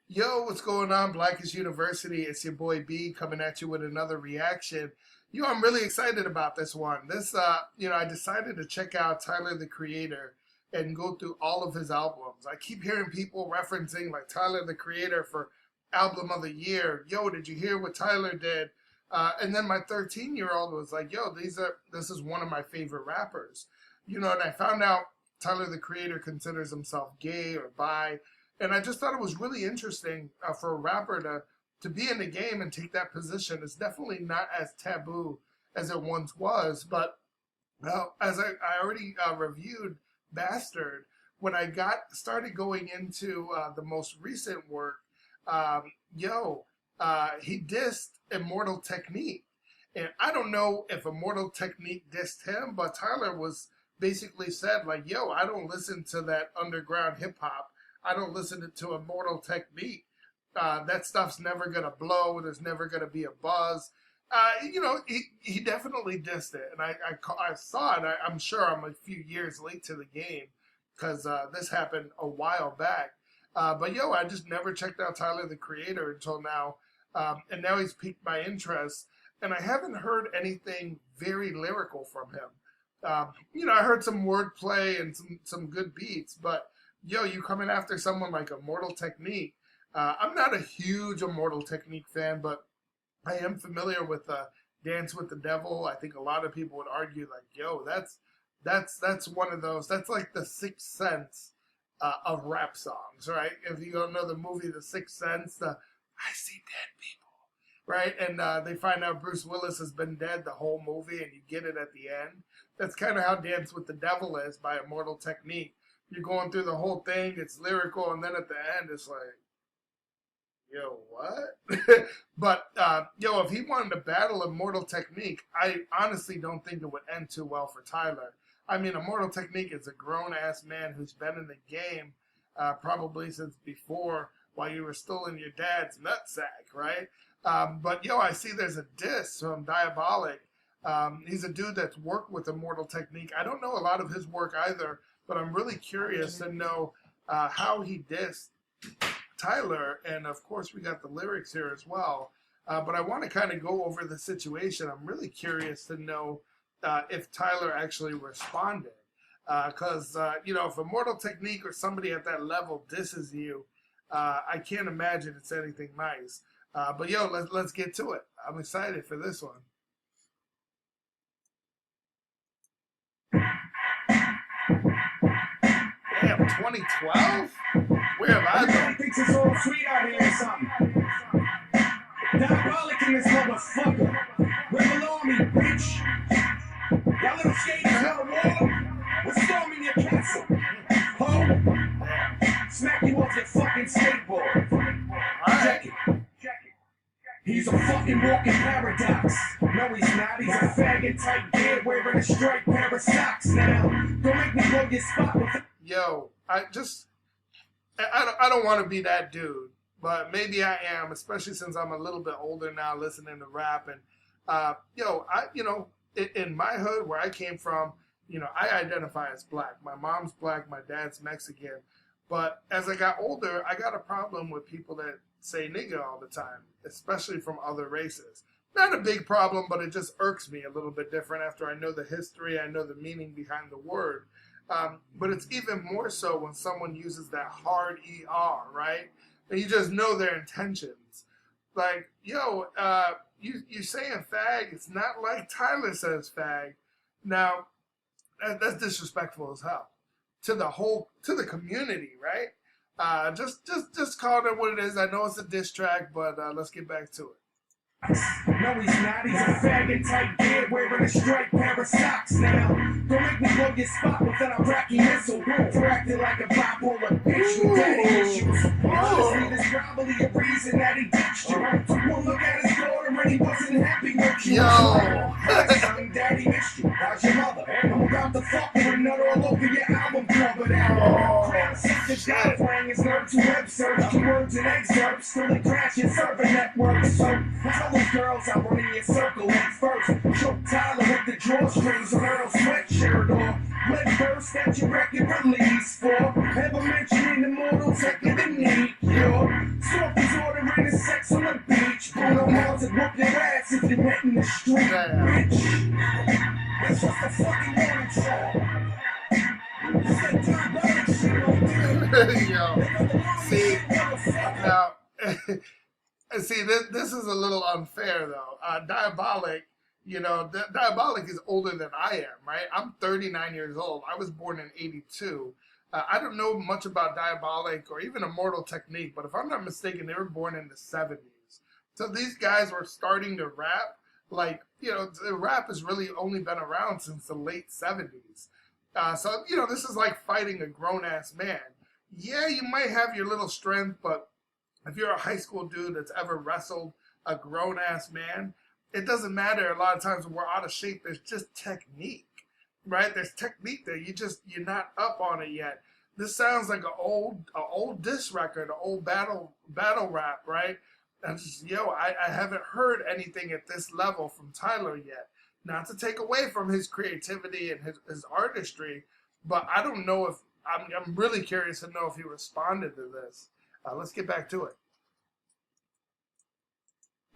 Yo, what's going on, Blackish University? It's your boy B coming at you with another reaction. I'm really excited about this one. I decided to check out Tyler, the Creator, and go through all of his albums. I keep hearing people referencing like Tyler, the Creator for album of the year. Yo, did you hear what Tyler did? And then my 13-year-old was like, yo, this is one of my favorite rappers. And I found out Tyler, the Creator, considers himself gay or bi. And I just thought it was really interesting for a rapper to be in the game and take that position. It's definitely not as taboo as it once was. But as I already reviewed Bastard, when I started going into the most recent work, he dissed Immortal Technique. And I don't know if Immortal Technique dissed him, but Tyler was basically said, like, yo, I don't listen to that underground hip hop. I don't listen to Immortal Technique. That stuff's never going to blow. There's never going to be a buzz. He definitely dissed it. And I saw it. I'm sure I'm a few years late to the game because this happened a while back. But I just never checked out Tyler, the Creator until now. And now he's piqued my interest. And I haven't heard anything very lyrical from him. I heard some wordplay and some good beats, but you coming after someone like Immortal Technique. I'm not a huge Immortal Technique fan, but I am familiar with Dance with the Devil. I think a lot of people would argue like, yo, that's one of those. That's like the Sixth Sense of rap songs, right? If you don't know the movie The Sixth Sense, I see dead people, right? And they find out Bruce Willis has been dead the whole movie, and you get it at the end. That's kind of how Dance with the Devil is by Immortal Technique. You're going through the whole thing, it's lyrical, and then at the end, it's like, yo, what? But, if he wanted to battle Immortal Technique, I honestly don't think it would end too well for Tyler. I mean, Immortal Technique is a grown-ass man who's been in the game probably since before, while you were still in your dad's nutsack, right? But I see there's a diss from Diabolic. He's a dude that's worked with Immortal Technique. I don't know a lot of his work either, but I'm really curious to know how he dissed Tyler. And, of course, we got the lyrics here as well. But I want to kind of go over the situation. I'm really curious to know if Tyler actually responded. Because, if Immortal Technique or somebody at that level disses you, I can't imagine it's anything nice. But, let's get to it. I'm excited for this one. Damn, 2012? Where have I been? Thinks it's all sweet out here or something. Diabolic in this motherfucker. Rebel Army, bitch. Y'all little skaters on the wall. We're storming your castle. Ho! Smack you off your fucking skateboard. Check it. He's a fucking walking paradox. No, he's not. He's a faggot type kid wearing a striped pair of socks. Now, don't make me blow your spot with I don't want to be that dude, but maybe I am, especially since I'm a little bit older now, listening to rap. And in my hood where I came from, I identify as black. My mom's black, my dad's Mexican. But as I got older, I got a problem with people that say nigga all the time, especially from other races. Not a big problem, but it just irks me a little bit different after I know the history, I know the meaning behind the word. But it's even more so when someone uses that hard ER, right? And you just know their intentions. Like, you saying fag, it's not like Tyler says fag. Now, that's disrespectful as hell to the community, right? Just call it what it is. I know it's a diss track, but let's get back to it. No, he's not. He's a faggot type kid wearing a striped pair of socks. Now, don't make me blow your spot with an Iraqi missile. For acting like a bipolar bitch with daddy issues. Just need is probably a reason that he ditched you. One look at his daughter and he wasn't happy with you. Son, daddy missed you. How's your mother? I'm about to fuck with a nut all over your album cover. Now, crown sector guy playing his nerve to web search. Keywords and excerpts. Still crashing server networks. So, tell those girls I'm running your circle at first. Choke Tyler with the drawstrings on Earl's sweatshirt or let verse that your record release for. Ever mentioning Immortal Technique? Yo, so street, Damn. bitch. It's just a fucking morning show. It's that diabolic shit right there. Yo, see, Motherfucker. now, see, this is a little unfair, though. Diabolic, Diabolic is older than I am, right? I'm 39 years old. I was born in 82. I don't know much about Diabolic or even Immortal Technique, but if I'm not mistaken, they were born in the 70s. So these guys were starting to rap. Like, the rap has really only been around since the late 70s. So, this is like fighting a grown-ass man. Yeah, you might have your little strength, but if you're a high school dude that's ever wrestled a grown-ass man, it doesn't matter. A lot of times when we're out of shape, there's just technique, right? There's technique there. You're not up on it yet. This sounds like an old diss record, an old battle rap, right? And just, I haven't heard anything at this level from Tyler yet. Not to take away from his creativity and his artistry, but I don't know if, I'm really curious to know if he responded to this. Let's get back to it.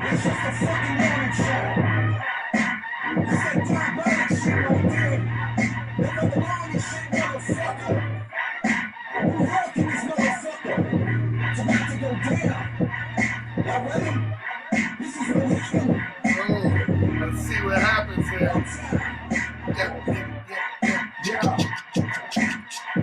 It's just a fucking morning show. It's that diabolic shit right there. Another morning shit, motherfucker. We're rocking this motherfucker. It's about to go down. Y'all ready? This is what we do. Oh, let's see what happens here. One time. Yeah.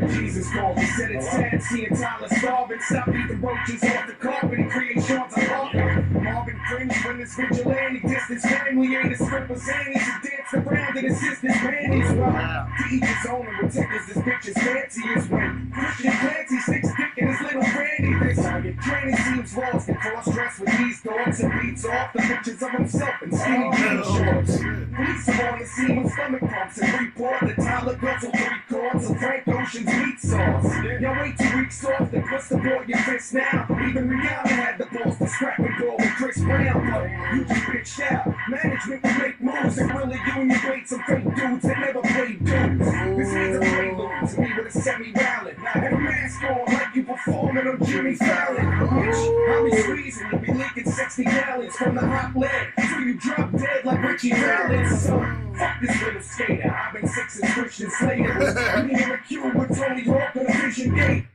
Jesus called me, said it's sad seeing Tyler starving. Stop eating roaches off the carpet and create Sean's apartment. Marvin cringed when this vigilante dissed his family, ate his strippers' zannies and danced around in his sister's panties. Well, to each his own and ridiculous, this bitch is fancy is when Christian Clancy sticks dick in his little granny. This granny seems lost and cross-dressed with these dogs and beats off the pictures of himself in skinny jean shorts. Police are on the scene with stomach pumps and report that Tyler guzzled 3 quarts of Frank Ocean's meat sauce. Y'all wait 2 weeks off, then what's the boy your fist now? Even Rihanna had the balls to scrap and go with Chris Brown, but you just bitched out. Management will make moves and really union bait some fake dudes that never played dudes. This is a prelude to me with a semi-rally and a mask on like you performing on Jimmy Fallon. Bitch, I'll be squeezing you, be leaking 60 gallons from the hot lead till you drop dead like Richie Valens. So fuck this little skater. I've been 6 and Christian Slater. Me and McHugh with Tony Hawk on a Vision Gate.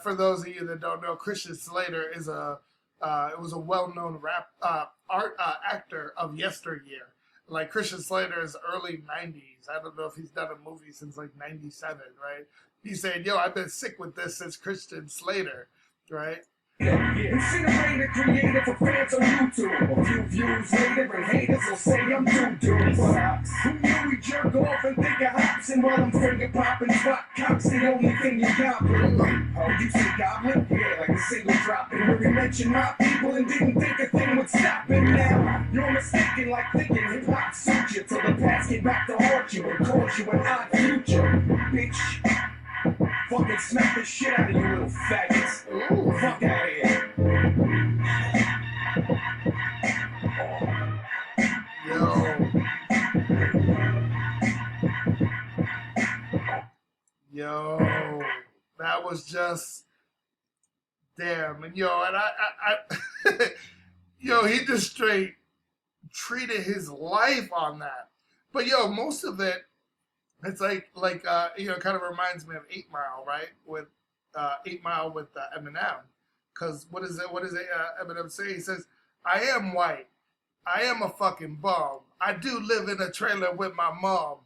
For those of you that don't know, Christian Slater is it was a well-known rap actor of yesteryear. Like Christian Slater is early 90s. I don't know if he's done a movie since like 97, right? He's saying, I've been sick with this since Christian Slater, right? Incinerator creator for fans on YouTube. A few views later and haters will say I'm doo-doo. Who knew we jerk off and think of hops and while I'm finger popping spot cops the only thing you got. Oh, you say goblin? Yeah, like a single drop. And when we mentioned my people and didn't think a thing would stop it now. You're mistaken like thinking hip-hop suit you till the past came back to haunt you and cause you an odd future. Bitch. Fucking smack the shit out of you little faggots. Ooh. Fuck out of here. Yo, that was just damn. And I he just straight treated his life on that. But most of it, it's like kind of reminds me of 8 Mile, right? With 8 Mile with Eminem. Because what is it? Eminem say? He says, "I am white. I am a fucking bum. I do live in a trailer with my mom,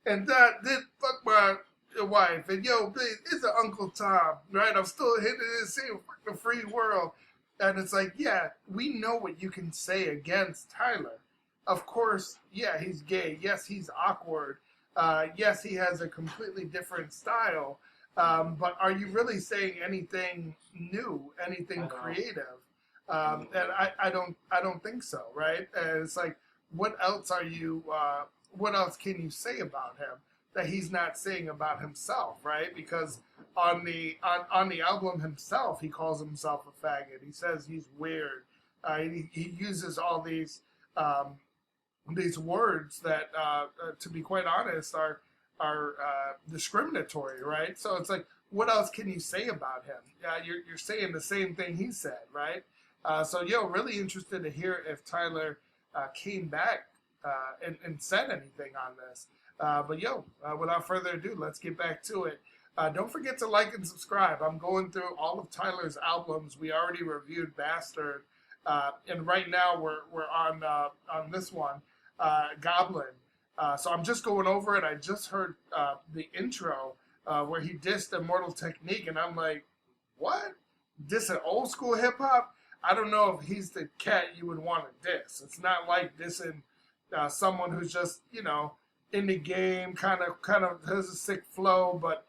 and that did fuck my wife. And please, it's an Uncle Tom, right? I'm still hitting this same fucking free world." And it's like, yeah, we know what you can say against Tyler. Of course, yeah, he's gay. Yes, he's awkward. Yes, he has a completely different style, but are you really saying anything new, anything creative? And I don't think so, right? And it's like, what else can you say about him that he's not saying about himself, right? Because on the album himself, he calls himself a faggot. He says he's weird. He uses all these words that, to be quite honest, are discriminatory, right? So it's like, what else can you say about him? You're saying the same thing he said, right? So really interested to hear if Tyler came back and said anything on this. But without further ado, let's get back to it. Don't forget to like and subscribe. I'm going through all of Tyler's albums. We already reviewed Bastard, and right now we're on this one, Goblin. So I'm just going over it. I just heard the intro where he dissed Immortal Technique, and I'm like, what? Dissing old school hip hop? I don't know if he's the cat you would want to diss. It's not like dissing someone who's just in the game, kind of has a sick flow, but.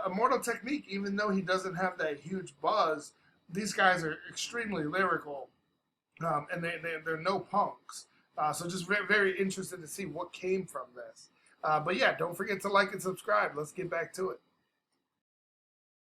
Immortal Technique, even though he doesn't have that huge buzz, these guys are extremely lyrical, and they're no punks. So just very, very interested to see what came from this. But yeah, don't forget to like and subscribe. Let's get back to it.